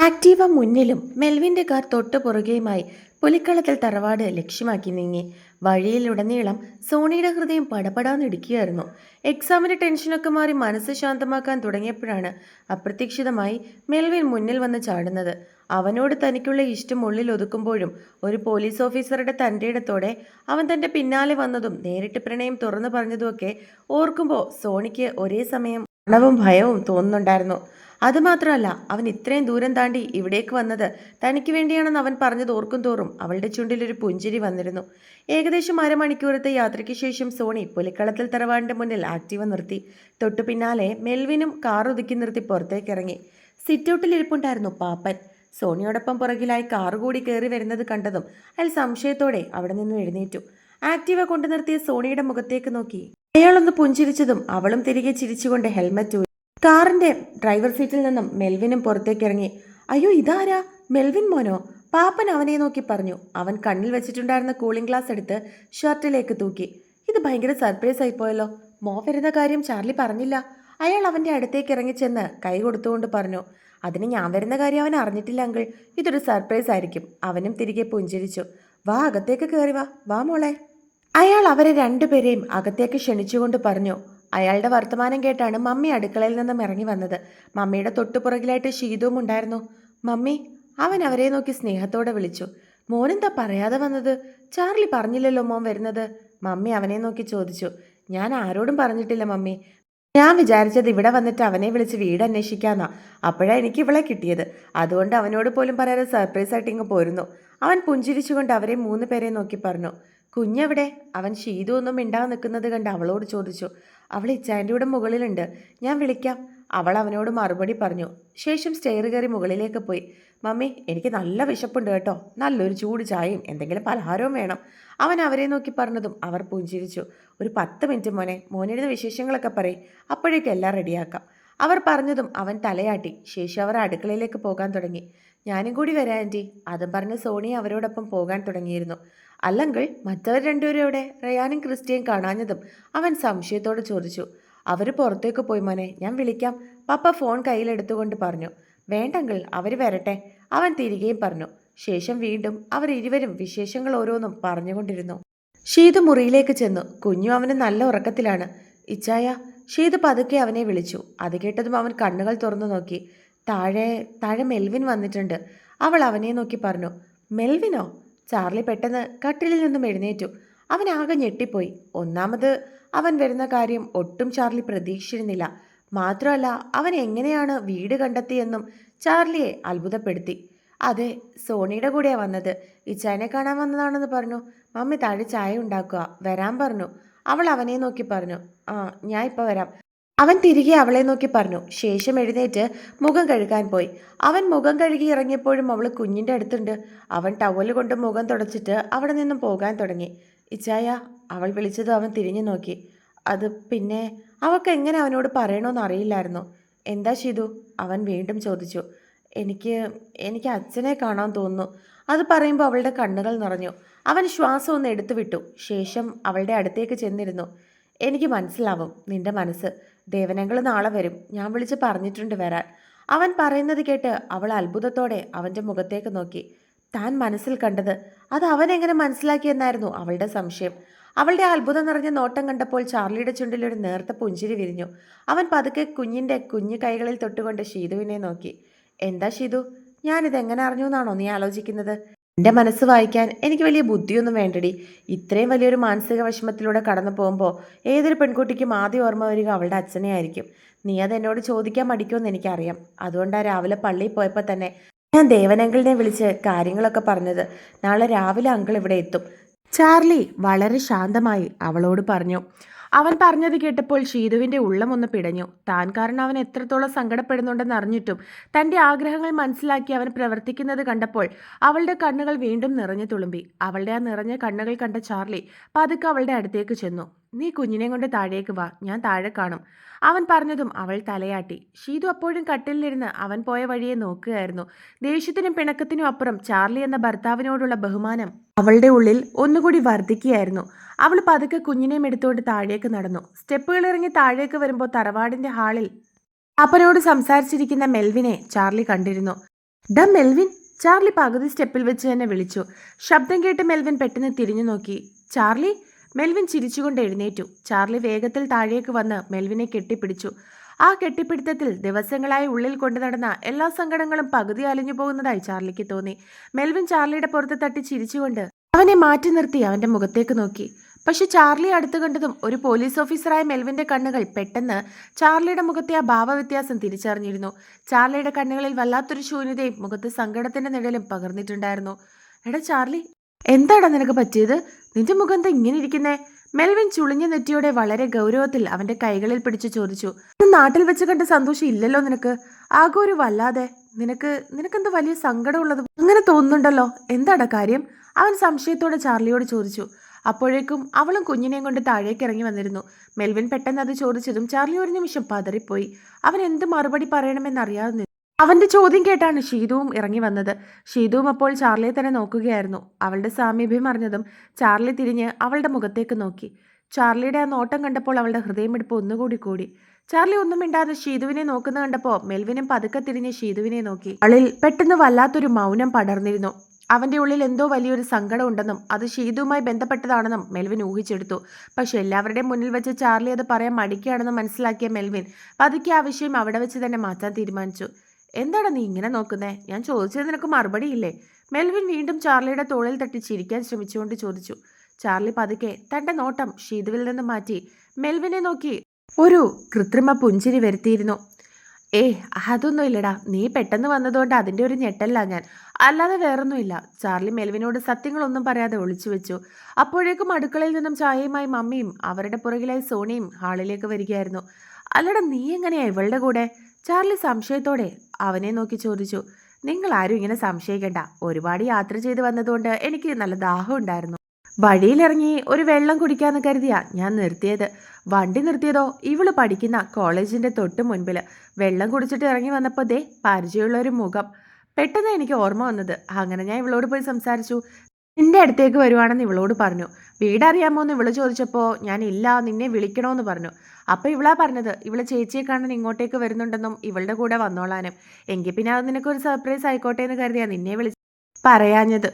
Activa മുന്നിലും മെൽവിന്റെ car തൊട്ടു പുറകെയുമായി പുലിക്കളത്തിൽ തറവാട് ലക്ഷ്യമാക്കി നീങ്ങി. വഴിയിലുടനീളം സോണിയുടെ ഹൃദയം പടപടാന്നിടിക്കുകയായിരുന്നു. എക്സാമിന്റെ ടെൻഷനൊക്കെ മാറി മനസ്സ് ശാന്തമാക്കാൻ തുടങ്ങിയപ്പോഴാണ് അപ്രതീക്ഷിതമായി മെൽവിൻ മുന്നിൽ വന്ന് ചാടുന്നത്. അവനോട് തനിക്കുള്ള ഇഷ്ടം ഉള്ളിൽ ഒതുക്കുമ്പോഴും ഒരു പോലീസ് ഓഫീസറുടെ തൻ്റെ ഇടത്തോടെ അവൻ തൻ്റെ പിന്നാലെ വന്നതും നേരിട്ട് പ്രണയം തുറന്നു പറഞ്ഞതുമൊക്കെ ഓർക്കുമ്പോൾ സോണിക്ക് ഒരേ സമയം ണവും ഭയവും തോന്നുന്നുണ്ടായിരുന്നു. അതുമാത്രമല്ല, അവൻ ഇത്രയും ദൂരം താണ്ടി ഇവിടേക്ക് വന്നത് തനിക്ക് വേണ്ടിയാണെന്ന് അവൻ പറഞ്ഞത് ഓർക്കും തോറും അവളുടെ ചുണ്ടിലൊരു പുഞ്ചിരി വന്നിരുന്നു. ഏകദേശം അരമണിക്കൂറത്തെ യാത്രയ്ക്ക് ശേഷം സോണി പുലിക്കളത്തിൽ തറവാടിന്റെ മുന്നിൽ ആക്റ്റീവ നിർത്തി. തൊട്ടു പിന്നാലെ മെൽവിനും കാർ ഒതുക്കി നിർത്തി പുറത്തേക്ക് ഇറങ്ങി. സിറ്റൗട്ടിൽ ഇരിപ്പുണ്ടായിരുന്നു പാപ്പൻ. സോണിയോടൊപ്പം പുറകിലായി കാറ് കൂടി കയറി വരുന്നത് കണ്ടതും അയാൾ സംശയത്തോടെ അവിടെ നിന്നും എഴുന്നേറ്റു. ആക്റ്റീവ കൊണ്ടു നിർത്തിയ സോണിയുടെ മുഖത്തേക്ക് നോക്കി അയാളൊന്ന് പുഞ്ചിരിച്ചതും അവളും തിരികെ ചിരിച്ചുകൊണ്ട് ഹെൽമറ്റ് ഊരി. കാറിന്റെ ഡ്രൈവർ സീറ്റിൽ നിന്നും മെൽവിനും പുറത്തേക്ക് ഇറങ്ങി. അയ്യോ, ഇതാരാ? മെൽവിൻ മോനോ? പാപ്പൻ അവനെ നോക്കി പറഞ്ഞു. അവൻ കണ്ണിൽ വെച്ചിട്ടുണ്ടായിരുന്ന കൂളിംഗ് ഗ്ലാസ് എടുത്ത് ഷർട്ടിലേക്ക് തൂക്കി. ഇത് ഭയങ്കര സർപ്രൈസ് ആയിപ്പോയല്ലോ. മോ വരുന്ന കാര്യം ചാർലി പറഞ്ഞില്ല. അയാൾ അവന്റെ അടുത്തേക്ക് ഇറങ്ങിച്ചെന്ന് കൈ കൊടുത്തുകൊണ്ട് പറഞ്ഞു. അതിന് ഞാൻ വരുന്ന കാര്യം അവൻ അറിഞ്ഞിട്ടില്ല അങ്കിൾ. ഇതൊരു സർപ്രൈസ് ആയിരിക്കും. അവനും തിരികെ പുഞ്ചിരിച്ചു. വാ, അകത്തേക്ക് കയറി വാ. വാ മോളെ. അയാൾ അവരെ രണ്ടുപേരെയും അകത്തേക്ക് ക്ഷണിച്ചുകൊണ്ട് പറഞ്ഞു. അയാളുടെ വർത്തമാനം കേട്ടാണ് മമ്മി അടുക്കളയിൽ നിന്നും ഇറങ്ങി വന്നത്. മമ്മിയുടെ തൊട്ടുപുറകിലായിട്ട് ഷീതുവും ഉണ്ടായിരുന്നു. മമ്മി, അവൻ അവരെ നോക്കി സ്നേഹത്തോടെ വിളിച്ചു. മോനെന്താ പറയാതെ വന്നത്? ചാർലി പറഞ്ഞില്ലല്ലോ മോൻ വരുന്നത്. മമ്മി അവനെ നോക്കി ചോദിച്ചു. ഞാൻ ആരോടും പറഞ്ഞിട്ടില്ല മമ്മി. ഞാൻ വിചാരിച്ചത് ഇവിടെ വന്നിട്ട് അവനെ വിളിച്ച് വീട് അന്വേഷിക്കാന്നാ. അപ്പോഴാണ് എനിക്ക് ഇവളെ കിട്ടിയത്. അതുകൊണ്ട് അവനോട് പോലും പറയാതെ സർപ്രൈസ് ആയിട്ട് ഇങ്ങ് പോരുന്നു. അവൻ പുഞ്ചിരിച്ചുകൊണ്ട് അവരെ 3 പേരെ നോക്കി പറഞ്ഞു. കുഞ്ഞെവിടെ? അവൻ ഷീതു ഒന്നും മിണ്ടാതെ നിൽക്കുന്നത് കണ്ട് അവളോട് ചോദിച്ചു. അവൾ ഇച്ചാൻ്റെ കൂടെ മുകളിലുണ്ട്, ഞാൻ വിളിക്കാം. അവൾ അവനോട് മറുപടി പറഞ്ഞു. ശേഷം സ്റ്റെയർ കയറി മുകളിലേക്ക് പോയി. മമ്മി, എനിക്ക് നല്ല വിശപ്പുണ്ട് കേട്ടോ. നല്ലൊരു ചൂട് ചായയും എന്തെങ്കിലും പലഹാരവും വേണം. അവൻ അവരെ നോക്കി പറഞ്ഞതും അവർ പുഞ്ചിരിച്ചു. ഒരു 10 മിനിറ്റ് മോനെ, മോനിരുന്ന വിശേഷങ്ങളൊക്കെ പറയും. അപ്പോഴേക്കും എല്ലാം റെഡിയാക്കാം. അവർ പറഞ്ഞതും അവൻ തലയാട്ടി. ശേഷം അവർ അടുക്കളയിലേക്ക് പോകാൻ തുടങ്ങി. ഞാനും കൂടി വരാം ആൻറ്റി. അതും പറഞ്ഞ് സോണി അവരോടൊപ്പം പോകാൻ തുടങ്ങിയിരുന്നു. അല്ലെങ്കിൽ മറ്റവർ രണ്ടുപേരും എവിടെ? റയാനും ക്രിസ്റ്റിയും കാണാഞ്ഞതും അവൻ സംശയത്തോടെ ചോദിച്ചു. അവർ പുറത്തേക്ക് പോയി മോനെ, ഞാൻ വിളിക്കാം. പപ്പ ഫോൺ കയ്യിലെടുത്തുകൊണ്ട് പറഞ്ഞു. വേണ്ടങ്കിൾ, അവർ വരട്ടെ. അവൻ തിരികെയും പറഞ്ഞു. ശേഷം വീണ്ടും അവർ ഇരുവരും വിശേഷങ്ങൾ ഓരോന്നും പറഞ്ഞുകൊണ്ടിരുന്നു. ഷീതു മുറിയിലേക്ക് ചെന്നു. കുഞ്ഞു അവന് നല്ല ഉറക്കത്തിലാണ്. ഇച്ചായ, ഷീതു പതുക്കെ അവനെ വിളിച്ചു. അത് കേട്ടതും അവൻ കണ്ണുകൾ തുറന്നു നോക്കി. താഴെ താഴെ മെൽവിൻ വന്നിട്ടുണ്ട്. അവൾ അവനെ നോക്കി പറഞ്ഞു. മെൽവിനോ? ചാർലി പെട്ടെന്ന് കട്ടിലിൽ നിന്നും എഴുന്നേറ്റു. അവൻ ആകെ ഞെട്ടിപ്പോയി. ഒന്നാമത് അവൻ വരുന്ന കാര്യം ഒട്ടും ചാർലി പ്രതീക്ഷിച്ചിരുന്നില്ല. മാത്രമല്ല, അവൻ എങ്ങനെയാണ് വീട് കണ്ടെത്തിയെന്നും ചാർലിയെ അത്ഭുതപ്പെടുത്തി. അതെ, സോണിയുടെ കൂടെയാണ് വന്നത്. ഇച്ചാനെ കാണാൻ വന്നതാണെന്ന് പറഞ്ഞു. മമ്മി താഴെ ചായ ഉണ്ടാക്കുക, വരാൻ പറഞ്ഞു. അവൾ അവനെ നോക്കി പറഞ്ഞു. ആ, ഞാൻ ഇപ്പോൾ വരാം. അവൻ തിരികെ അവളെ നോക്കി പറഞ്ഞു. ശേഷം എഴുന്നേറ്റ് മുഖം കഴുകാൻ പോയി. അവൻ മുഖം കഴുകി ഇറങ്ങിയപ്പോഴും അവൾ കുഞ്ഞിൻ്റെ അടുത്തുണ്ട്. അവൻ ടവല് കൊണ്ട് മുഖം തുടച്ചിട്ട് അവിടെ നിന്നും പോകാൻ തുടങ്ങി. ഇച്ചായ, അവൾ വിളിച്ചത് അവൻ തിരിഞ്ഞു നോക്കി. അത് പിന്നെ അവൾക്ക് എങ്ങനെ അവനോട് പറയണമെന്ന് അറിയില്ലായിരുന്നു. എന്താ ഷിതു? അവൻ വീണ്ടും ചോദിച്ചു. എനിക്ക് എനിക്ക് അച്ഛനെ കാണാൻ തോന്നുന്നു. അത് പറയുമ്പോൾ അവളുടെ കണ്ണുകൾ നിറഞ്ഞു. അവൻ ശ്വാസം ഒന്ന് എടുത്തു വിട്ടു. ശേഷം അവളുടെ അടുത്തേക്ക് ചെന്നിരുന്നു. എനിക്ക് മനസ്സിലാവും നിന്റെ മനസ്സ്. ദേവനങ്ങൾ നാളെ വരും. ഞാൻ വിളിച്ച് പറഞ്ഞിട്ടുണ്ട് വരാൻ. അവൻ പറയുന്നത് കേട്ട് അവൾ അത്ഭുതത്തോടെ അവൻ്റെ മുഖത്തേക്ക് നോക്കി. താൻ മനസ്സിൽ കണ്ടത് അത് അവൻ എങ്ങനെ മനസ്സിലാക്കിയെന്നായിരുന്നു അവളുടെ സംശയം. അവളുടെ അത്ഭുതം നിറഞ്ഞ നോട്ടം കണ്ടപ്പോൾ ചാർലിയുടെ ചുണ്ടിൽ ഒരു നേർത്ത പുഞ്ചിരി വിരിഞ്ഞു. അവൻ പതുക്കെ കുഞ്ഞിൻ്റെ കുഞ്ഞു കൈകളിൽ തൊട്ടുകൊണ്ട് ഷീതുവിനെ നോക്കി. എന്താ ഷീതു, ഞാനിതെങ്ങനെ അറിഞ്ഞു എന്നാണോ നീ ആലോചിക്കുന്നത്? എൻ്റെ മനസ്സ് വായിക്കാൻ എനിക്ക് വലിയ ബുദ്ധിയൊന്നും വേണ്ടടി. ഇത്രയും വലിയൊരു മാനസിക വിഷമത്തിലൂടെ കടന്നു പോകുമ്പോൾ ഏതൊരു പെൺകുട്ടിക്കും ആദ്യം ഓർമ്മ വരിക അവളുടെ അച്ഛനെ ആയിരിക്കും. നീ അത് എന്നോട് ചോദിക്കാൻ മടിക്കുമെന്ന് എനിക്കറിയാം. അതുകൊണ്ടാണ് രാവിലെ പള്ളിയിൽ പോയപ്പോൾ തന്നെ ഞാൻ ദേവനങ്കിളിനെ വിളിച്ച് കാര്യങ്ങളൊക്കെ പറഞ്ഞത്. നാളെ രാവിലെ അങ്കിൾ ഇവിടെ എത്തും. ചാർലി വളരെ ശാന്തമായി അവളോട് പറഞ്ഞു. അവൻ പറഞ്ഞത് കേട്ടപ്പോൾ ഷീതുവിൻ്റെ ഉള്ളമൊന്ന് പിടഞ്ഞു. താൻ കാരണം അവൻ എത്രത്തോളം സങ്കടപ്പെടുന്നുണ്ടെന്ന് അറിഞ്ഞിട്ടും തൻ്റെ ആഗ്രഹങ്ങൾ മനസ്സിലാക്കി അവൻ പ്രവർത്തിക്കുന്നത് കണ്ടപ്പോൾ അവളുടെ കണ്ണുകൾ വീണ്ടും നിറഞ്ഞു തുളുമ്പി. അവളുടെ ആ നിറഞ്ഞ കണ്ണുകൾ കണ്ട ചാർലി പതുക്കെ അവളുടെ അടുത്തേക്ക് ചെന്നു. നീ കുഞ്ഞിനെ കൊണ്ട് താഴേക്ക് വാ, ഞാൻ താഴെ കാണും. അവൻ പറഞ്ഞതും അവൾ തലയാട്ടി. ഷീതു അപ്പോഴും കട്ടിലിരുന്ന് അവൻ പോയ വഴിയെ നോക്കുകയായിരുന്നു. ദേഷ്യത്തിനും പിണക്കത്തിനും അപ്പുറം ചാർലി എന്ന ഭർത്താവിനോടുള്ള ബഹുമാനം അവളുടെ ഉള്ളിൽ ഒന്നുകൂടി വർദ്ധിക്കുകയായിരുന്നു. അവൾ പതുക്കെ കുഞ്ഞിനെയും എടുത്തുകൊണ്ട് താഴേക്ക് നടന്നു. സ്റ്റെപ്പുകൾ ഇറങ്ങി താഴേക്ക് വരുമ്പോൾ തറവാടിന്റെ ഹാളിൽ അപ്പനോട് സംസാരിച്ചിരിക്കുന്ന മെൽവിനെ ചാർലി കണ്ടിരുന്നു. ഡാ മെൽവിൻ, ചാർലി പകുതി സ്റ്റെപ്പിൽ വെച്ച് തന്നെ വിളിച്ചു. ശബ്ദം കേട്ട് മെൽവിൻ പെട്ടെന്ന് തിരിഞ്ഞു നോക്കി. ചാർലി! മെൽവിൻ ചിരിച്ചുകൊണ്ട് എഴുന്നേറ്റു. ചാർലി വേഗത്തിൽ താഴേക്ക് വന്ന് മെൽവിനെ കെട്ടിപ്പിടിച്ചു. ആ കെട്ടിപ്പിടുത്തത്തിൽ ദിവസങ്ങളായി ഉള്ളിൽ കൊണ്ടു നടന്ന എല്ലാ സങ്കടങ്ങളും പകുതി അലിഞ്ഞു പോകുന്നതായി ചാർലിക്ക് തോന്നി. മെൽവിൻ ചാർലിയുടെ പുറത്ത് തട്ടി ചിരിച്ചുകൊണ്ട് അവനെ മാറ്റി നിർത്തി അവന്റെ മുഖത്തേക്ക് നോക്കി. പക്ഷെ ചാർലി അടുത്തു കണ്ടതും ഒരു പോലീസ് ഓഫീസറായ മെൽവിന്റെ കണ്ണുകൾ പെട്ടെന്ന് ചാർലിയുടെ മുഖത്തെ ആ ഭാവവ്യത്യാസം തിരിച്ചറിഞ്ഞിരുന്നു. ചാർലിയുടെ കണ്ണുകളിൽ വല്ലാത്തൊരു ശൂന്യതയും മുഖത്ത് സങ്കടത്തിന്റെ നിഴലും പകർന്നിട്ടുണ്ടായിരുന്നു. എടാ ചാർലി, എന്താടാ നിനക്ക് പറ്റിയത്? നിന്റെ മുഖം എന്താ ഇങ്ങനെ ഇരിക്കുന്നേ? മെൽവിൻ ചുളിഞ്ഞ നെറ്റിയോടെ വളരെ ഗൗരവത്തിൽ അവന്റെ കൈകളിൽ പിടിച്ചു ചോദിച്ചു. നാട്ടിൽ വെച്ച് കണ്ട സന്തോഷം ഇല്ലല്ലോ നിനക്ക്? ആകെ ഒരു വല്ലാതെ. നിനക്കെന്ത് വലിയ സങ്കടമുള്ളത് അങ്ങനെ തോന്നുന്നുണ്ടല്ലോ. എന്താടാ കാര്യം? അവൻ സംശയത്തോടെ ചാർലിയോട് ചോദിച്ചു. അപ്പോഴേക്കും അവളും കുഞ്ഞിനെയും കൊണ്ട് താഴേക്ക് ഇറങ്ങി വന്നിരുന്നു. മെൽവിൻ പെട്ടെന്ന് അത് ചോദിച്ചതും ചാർലി ഒരു നിമിഷം പതറിപ്പോയി. അവൻ എന്ത് മറുപടി പറയണമെന്നറിയാതെ അവന്റെ ചോദ്യം കേട്ടാണ് ഷീതുവും ഇറങ്ങി വന്നത്. ഷീതുവും അപ്പോൾ ചാർലിയെ തന്നെ നോക്കുകയായിരുന്നു. അവളുടെ സാമീപ്യം അറിഞ്ഞതും ചാർലി തിരിഞ്ഞ് അവളുടെ മുഖത്തേക്ക് നോക്കി. ചാർലിയുടെ ആ നോട്ടം കണ്ടപ്പോൾ അവളുടെ ഹൃദയമിടിപ്പ് ഒന്നുകൂടി കൂടി. ചാർലി ഒന്നും മിണ്ടാതെ ഷീതുവിനെ നോക്കുന്ന കണ്ടപ്പോൾ മെൽവിനും പതുക്കെ തിരിഞ്ഞ് ഷീതുവിനെ നോക്കി. അവളിൽ പെട്ടെന്ന് വല്ലാത്തൊരു മൗനം പടർന്നിരുന്നു. അവന്റെ ഉള്ളിൽ എന്തോ വലിയൊരു സങ്കടം ഉണ്ടെന്നും അത് ഷീതുവുമായി ബന്ധപ്പെട്ടതാണെന്നും മെൽവിൻ ഊഹിച്ചെടുത്തു. പക്ഷെ എല്ലാവരുടെയും മുന്നിൽ വെച്ച് ചാർലി അത് പറയാൻ മടിക്കുകയാണെന്ന് മനസ്സിലാക്കിയ മെൽവിൻ പതുക്കെ ആ വിഷയം അവിടെ വെച്ച് തന്നെ മാറ്റാൻ തീരുമാനിച്ചു. എന്താണ് നീ ഇങ്ങനെ നോക്കുന്നേ? ഞാൻ ചോദിച്ചത് നിനക്ക് മറുപടിയില്ലേ? മെൽവിൻ വീണ്ടും ചാർലിയുടെ തോളിൽ തട്ടി ചിരിക്കാൻ ശ്രമിച്ചുകൊണ്ട് ചോദിച്ചു. ചാർലി പതുക്കെ തന്റെ നോട്ടം ഷീതുവിൽ നിന്ന് മാറ്റി മെൽവിനെ നോക്കി ഒരു കൃത്രിമ പുഞ്ചിരി വരുത്തിയിരുന്നു. അതൊന്നുമില്ലടാ, നീ പെട്ടെന്ന് വന്നതുകൊണ്ട് അതിൻ്റെ ഒരു ഞെട്ടല്ല ഞാൻ, അല്ലാതെ വേറൊന്നുമില്ല. ചാർലി മെൽവിനോട് സത്യങ്ങളൊന്നും പറയാതെ ഒളിച്ചു വെച്ചു. അപ്പോഴേക്കും അടുക്കളയിൽ നിന്നും ചായയുമായി മമ്മിയും അവരുടെ പുറകിലായി സോണിയും ഹാളിലേക്ക് വരികയായിരുന്നു. അല്ലടാ, നീ എങ്ങനെയാ ഇവളുടെ കൂടെ? ചാർലി സംശയത്തോടെ അവനെ നോക്കി ചോദിച്ചു. നിങ്ങൾ ആരും ഇങ്ങനെ സംശയിക്കണ്ട. ഒരുപാട് യാത്ര ചെയ്ത് വന്നതുകൊണ്ട് എനിക്ക് നല്ല ദാഹം ഉണ്ടായിരുന്നു. വഴിയിലിറങ്ങി ഒരു വെള്ളം കുടിക്കാന്ന് കരുതിയാ ഞാൻ നിർത്തിയത്. വണ്ടി നിർത്തിയതോ ഇവള് പഠിക്കുന്ന കോളേജിന്റെ തൊട്ട് മുൻപിൽ. വെള്ളം കുടിച്ചിട്ട് ഇറങ്ങി വന്നപ്പോൾ ദേ പരിചയമുള്ള ഒരു മുഖം പെട്ടെന്ന് എനിക്ക് ഓർമ്മ വന്നത്. അങ്ങനെ ഞാൻ ഇവളോട് പോയി സംസാരിച്ചു. നിന്റെ അടുത്തേക്ക് വരുവാണെന്ന് ഇവളോട് പറഞ്ഞു. വീടറിയാമോ എന്ന് ഇവള് ചോദിച്ചപ്പോൾ ഞാൻ ഇല്ല, നിന്നെ വിളിക്കണമെന്ന് പറഞ്ഞു. അപ്പോൾ ഇവളാ പറഞ്ഞത് ഇവള് ചേച്ചിയെ കാണാൻ ഇങ്ങോട്ടേക്ക് വരുന്നുണ്ടെന്നും ഇവളുടെ കൂടെ വന്നോളാനും. എങ്കിൽ പിന്നെ അത് നിനക്കൊരു സർപ്രൈസ് ആയിക്കോട്ടെ എന്ന് കരുതിയാ നിന്നെ വിളിച്ച് പറയാഞ്ഞത്.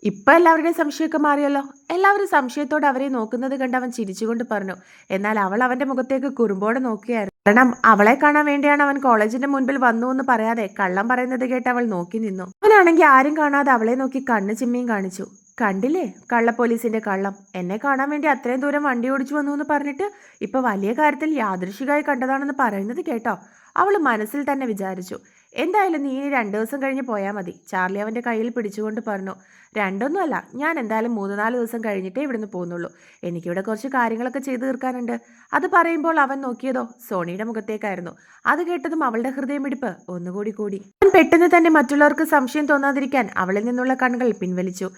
ഇപ്പം എല്ലാവരുടെയും സംശയമൊക്കെ മാറിയല്ലോ. എല്ലാവരും സംശയത്തോടെ അവരെ നോക്കുന്നത് കണ്ട് അവൻ ചിരിച്ചുകൊണ്ട് പറഞ്ഞു. എന്നാൽ അവൾ അവന്റെ മുഖത്തേക്ക് കുറുമ്പോടെ നോക്കിയായിരുന്നു. കാരണം അവളെ കാണാൻ വേണ്ടിയാണ് അവൻ കോളേജിന്റെ മുൻപിൽ വന്നു എന്ന് പറയാതെ കള്ളം പറയുന്നത് കേട്ട് അവൾ നോക്കി നിന്നു. അവനാണെങ്കിൽ ആരും കാണാതെ അവളെ നോക്കി കണ്ണ് ചിമ്മിയും കാണിച്ചു. കണ്ടില്ലേ കള്ള പോലീസിന്റെ കള്ളം? എന്നെ കാണാൻ വേണ്ടി അത്രയും ദൂരം വണ്ടി ഓടിച്ചു വന്നു എന്ന് പറഞ്ഞിട്ട് ഇപ്പൊ വലിയ കാര്യത്തിൽ യാദൃശികമായി കണ്ടതാണെന്ന് പറയുന്നത് കേട്ടോ. അവൾ മനസ്സിൽ തന്നെ വിചാരിച്ചു. എന്തായാലും നീ ഇനി 2 ദിവസം കഴിഞ്ഞ് പോയാൽ മതി. ചാർലി അവന്റെ കയ്യിൽ പിടിച്ചുകൊണ്ട് പറഞ്ഞു. 2ഒന്നുമല്ല, ഞാൻ എന്തായാലും 3-4 ദിവസം കഴിഞ്ഞിട്ടേ ഇവിടുന്ന് പോകുന്നുള്ളൂ. എനിക്കിവിടെ കുറച്ച് കാര്യങ്ങളൊക്കെ ചെയ്തു തീർക്കാനുണ്ട്. അത് പറയുമ്പോൾ അവൻ നോക്കിയതോ സോണിയുടെ മുഖത്തേക്കായിരുന്നു. അത് കേട്ടതും അവളുടെ ഹൃദയമിടിപ്പ് ഒന്നുകൂടി കൂടി. അവൻ പെട്ടെന്ന് തന്നെ മറ്റുള്ളവർക്ക് സംശയം തോന്നാതിരിക്കാൻ അവളിൽ നിന്നുള്ള കണ്ണുകൾ പിൻവലിച്ചു.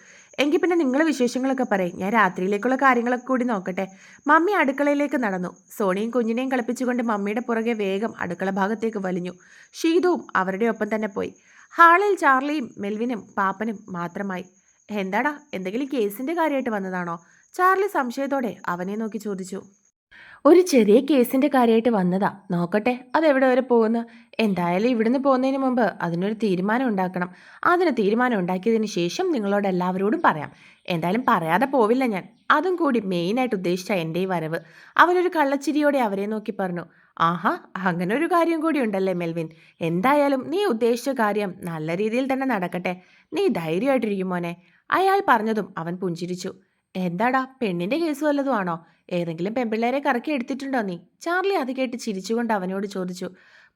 എങ്കിൽ പിന്നെ നിങ്ങൾ വിശേഷങ്ങളൊക്കെ പറയും, ഞാൻ രാത്രിയിലേക്കുള്ള കാര്യങ്ങളൊക്കെ കൂടി നോക്കട്ടെ. മമ്മി അടുക്കളയിലേക്ക് നടന്നു. സോണിയും കുഞ്ഞിനെയും കളിപ്പിച്ചുകൊണ്ട് മമ്മിയുടെ പുറകെ വേഗം അടുക്കള ഭാഗത്തേക്ക് വലിഞ്ഞു. ഷീതുവും അവരുടെ ഒപ്പം തന്നെ പോയി. ഹാളിൽ ചാർലിയും മെൽവിനും പാപ്പനും മാത്രമായി. എന്താടാ, എന്തെങ്കിലും കേസിന്റെ കാര്യമായിട്ട് വന്നതാണോ? ചാർലി സംശയത്തോടെ അവനെ നോക്കി ചോദിച്ചു. ഒരു ചെറിയ കേസിന്റെ കാര്യമായിട്ട് വന്നതാ. നോക്കട്ടെ അതെവിടെ വരെ പോകുന്നു. എന്തായാലും ഇവിടുന്ന് പോകുന്നതിന് മുമ്പ് അതിനൊരു തീരുമാനം ഉണ്ടാക്കണം. അതിന് തീരുമാനം ഉണ്ടാക്കിയതിന് ശേഷം നിങ്ങളോട് എല്ലാവരോടും പറയാം. എന്തായാലും പറയാതെ പോവില്ല ഞാൻ. അതും കൂടി മെയിനായിട്ട് ഉദ്ദേശിച്ച എൻ്റെ ഈ വരവ്. അവനൊരു കള്ളച്ചിരിയോടെ അവരെ നോക്കി പറഞ്ഞു. ആഹാ, അങ്ങനെ ഒരു കാര്യം കൂടി ഉണ്ടല്ലേ മെൽവിൻ. എന്തായാലും നീ ഉദ്ദേശിച്ച കാര്യം നല്ല രീതിയിൽ തന്നെ നടക്കട്ടെ. നീ ധൈര്യമായിട്ടിരിക്കും മോനെ. അയാൾ പറഞ്ഞതും അവൻ പുഞ്ചിരിച്ചു. എന്താടാ, പെണ്ണിന്റെ കേസ് വല്ലതും ആണോ? ഏതെങ്കിലും പെൺപിള്ളേരെ കറക്കി എടുത്തിട്ടുണ്ടോ നീ? ചാർലി അത് കേട്ട് ചിരിച്ചുകൊണ്ട് അവനോട് ചോദിച്ചു.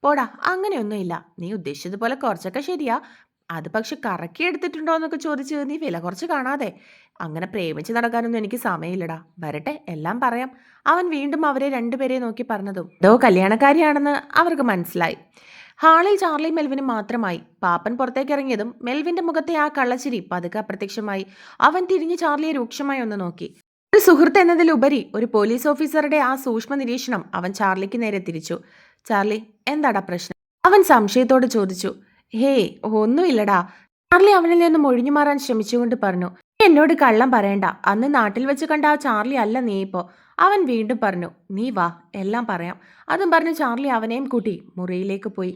പോടാ, അങ്ങനെയൊന്നുമില്ല. നീ ഉദ്ദേശിച്ചതുപോലെ കുറച്ചൊക്കെ ശരിയാ. അത് പക്ഷെ കറക്കി എടുത്തിട്ടുണ്ടോ എന്നൊക്കെ ചോദിച്ച് നീ വില കുറച്ച് കാണാതെ. അങ്ങനെ പ്രേമിച്ച് നടക്കാനൊന്നും എനിക്ക് സമയമില്ലടാ. വരട്ടെ, എല്ലാം പറയാം. അവൻ വീണ്ടും അവരെ രണ്ടുപേരെ നോക്കി പറഞ്ഞതും ഏതോ കല്യാണക്കാരിയാണെന്ന് അവർക്ക് മനസ്സിലായി. ഹാളിൽ ചാർലി മെൽവിനും മാത്രമായി. പാപ്പൻ പുറത്തേക്ക് ഇറങ്ങിയതും മെൽവിന്റെ മുഖത്തെ ആ കള്ളച്ചിരി പതുക്കെ അപ്രത്യക്ഷമായി. അവൻ തിരിഞ്ഞ് ചാർലിയെ രൂക്ഷമായി ഒന്ന് നോക്കി. ഒരു സുഹൃത്ത് എന്നതിലുപരി ഒരു പോലീസ് ഓഫീസറുടെ ആ സൂക്ഷ്മ നിരീക്ഷണം അവൻ ചാർലിക്ക് നേരെ തിരിച്ചു. ചാർലി, എന്താടാ പ്രശ്നം? അവൻ സംശയത്തോട് ചോദിച്ചു. ഹേയ്, ഒന്നുമില്ലടാ. ചാർലി അവനിൽ നിന്നും ഒഴിഞ്ഞു മാറാൻ ശ്രമിച്ചുകൊണ്ട് പറഞ്ഞു. നീ എന്നോട് കള്ളം പറയണ്ട. അന്ന് നാട്ടിൽ വെച്ച് കണ്ട ആ ചാർലി അല്ല നീ ഇപ്പോ. അവൻ വീണ്ടും പറഞ്ഞു. നീ വാ, എല്ലാം പറയാം. അതും പറഞ്ഞ് ചാർലി അവനെയും കൂട്ടി മുറിയിലേക്ക് പോയി.